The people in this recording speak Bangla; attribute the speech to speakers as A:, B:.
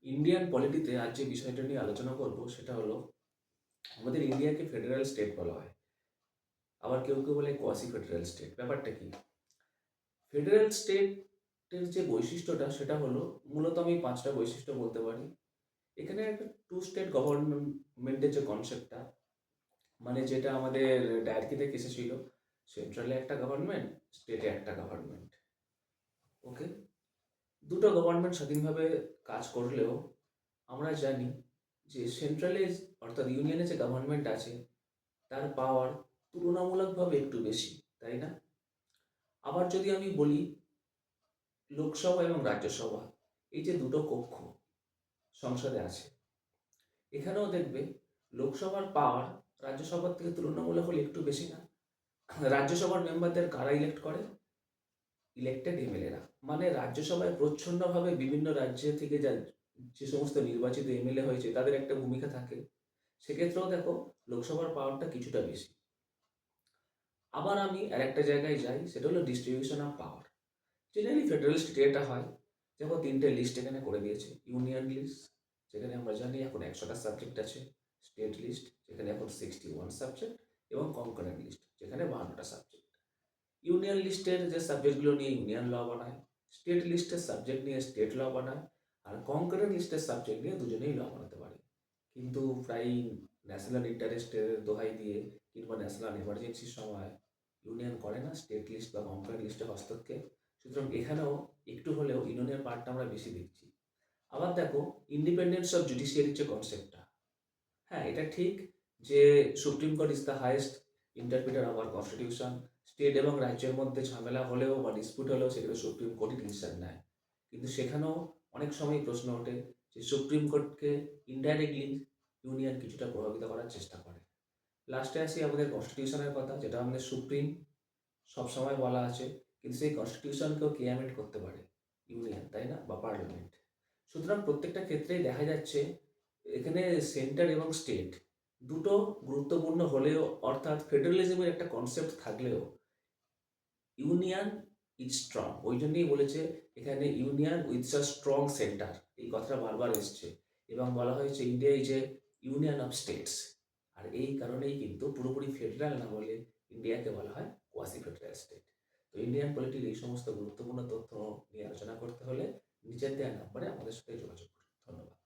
A: ইন্ডিয়ান পলিটিতে আজ যে বিষয়টা নিয়ে আলোচনা করব সেটা হলো আমাদের ইন্ডিয়াকে ফেডারেল স্টেট বলা হয়, আবার কেউ কেউ বলে কোয়াসি ফেডারেল স্টেট। ব্যাপারটা কি? ফেডারেল স্টেটের যে বৈশিষ্ট্যটা সেটা হলো, মূলত আমি পাঁচটা বৈশিষ্ট্য বলতে পারি। এখানে একটা টু স্টেট গভর্নমেন্টের যে কনসেপ্টটা, মানে যেটা আমাদের ডায়ার্কিতে এসেছিল, সেন্ট্রালে একটা গভর্নমেন্ট, স্টেটে একটা গভর্নমেন্ট। ওকে, দুটো গভর্নমেন্ট স্বাধীনভাবে কাজ করলেও আমরা জানি যে সেন্ট্রালে অর্থাৎ ইউনিয়নে যে গভর্নমেন্ট আছে তার পাওয়ার তুলনামূলকভাবে একটু বেশি, তাই না? আবার যদি আমি বলি লোকসভা এবং রাজ্যসভা, এই যে দুটো কক্ষ সংসদে আছে, এখানেও দেখবে লোকসভার পাওয়ার রাজ্যসভার থেকে তুলনামূলকভাবে একটু বেশি না? রাজ্যসভার মেম্বারদের কারা ইলেক্ট করে? ইলেক্টেড এমএলএরা। মানে রাজ্যসভায় প্রচ্ছন্নভাবে বিভিন্ন রাজ্য থেকে যে সমস্ত নির্বাচিত এমএলএ হয়েছে তাদের একটা ভূমিকা থাকে। সেক্ষেত্রেও দেখো লোকসভার পাওয়ারটা কিছুটা বেশি। আবার আমি আরেকটা জায়গায় যাই, সেটা হলো distribution of power. Generally federal স্টেটে এটা হয়, যেমন তিনটে লিস্ট এখানে করে দিয়েছে। ইউনিয়ন লিস্ট, যেখানে আমরা জানি এখন 100টা সাবজেক্ট আছে। স্টেট লিস্ট, যেখানে এখন 61 সাবজেক্ট। এবং কনকারেন্ট লিস্ট, যেখানে 52টা সাবজেক্ট। ইউনিয়ন লিস্টের যে সাবজেক্টগুলো নিয়ে ইউনিয়ন ল বানায়, স্টেট লিস্টের সাবজেক্ট নিয়ে স্টেট ল বানায়, আর কনকারেন্ট লিস্টের সাবজেক্ট নিয়ে দুজনেই ল বানাতে পারে। কিন্তু প্রায় ন্যাশনাল ইন্টারেস্টের দোহাই দিয়ে কিংবা ন্যাশনাল এমার্জেন্সির সময় ইউনিয়ন করে না স্টেট লিস্ট বা কনকারেন্ট লিস্টে হস্তক্ষেপ। সুতরাং এখানেও একটু হলেও ইউনিয়নের পার্টটা আমরা বেশি দেখছি। আবার দেখো ইন্ডিপেন্ডেন্স অফ জুডিশিয়ারির যে কনসেপ্টটা, হ্যাঁ এটা ঠিক যে supreme court is the highest interpreter of our constitution. State এবং রাজ্যের মধ্যে ঝামেলা হলেও বা ডিসপিউট হলেও সেগুলো সুপ্রিম কোর্টই ডিসিশন নেয়। কিন্তু সেখানেও অনেক সময় প্রশ্ন ওঠে যে সুপ্রিম কোর্টকে ইনডাইরেক্টলি ইউনিয়ন কিছুটা প্রভাবিত করার চেষ্টা করে। লাস্টে আসি আমাদের কনস্টিটিউশনের কথা, যেটা আমাদের সুপ্রিম সবসময় বলা আছে, কিন্তু সেই কনস্টিটিউশনকেও কে অ্যামেন্ড করতে পারে? ইউনিয়ন, তাই না? বা পার্লামেন্ট। সুতরাং প্রত্যেকটা ক্ষেত্রেই দেখা যাচ্ছে এখানে সেন্টার এবং স্টেট দুটো গুরুত্বপূর্ণ হলেও, অর্থাৎ ফেডারেলিজমের একটা কনসেপ্ট থাকলেও ইউনিয়ন ইজ স্ট্রং। ওই জন্যই বলেছে এখানে union with a strong centre, এই কথাটা বারবার এসছে। এবং বলা হয়েছে India is a union of states. আর এই কারণেই কিন্তু পুরোপুরি ফেডারেল না বলে ইন্ডিয়াকে বলা হয় কোয়াসি ফেডারেল স্টেট। তো ইন্ডিয়ান পলিটির এই সমস্ত গুরুত্বপূর্ণ তথ্য নিয়ে আলোচনা করতে হলে নিচের দেওয়া নাম্বারে আমাদের সাথে যোগাযোগ করুন। ধন্যবাদ।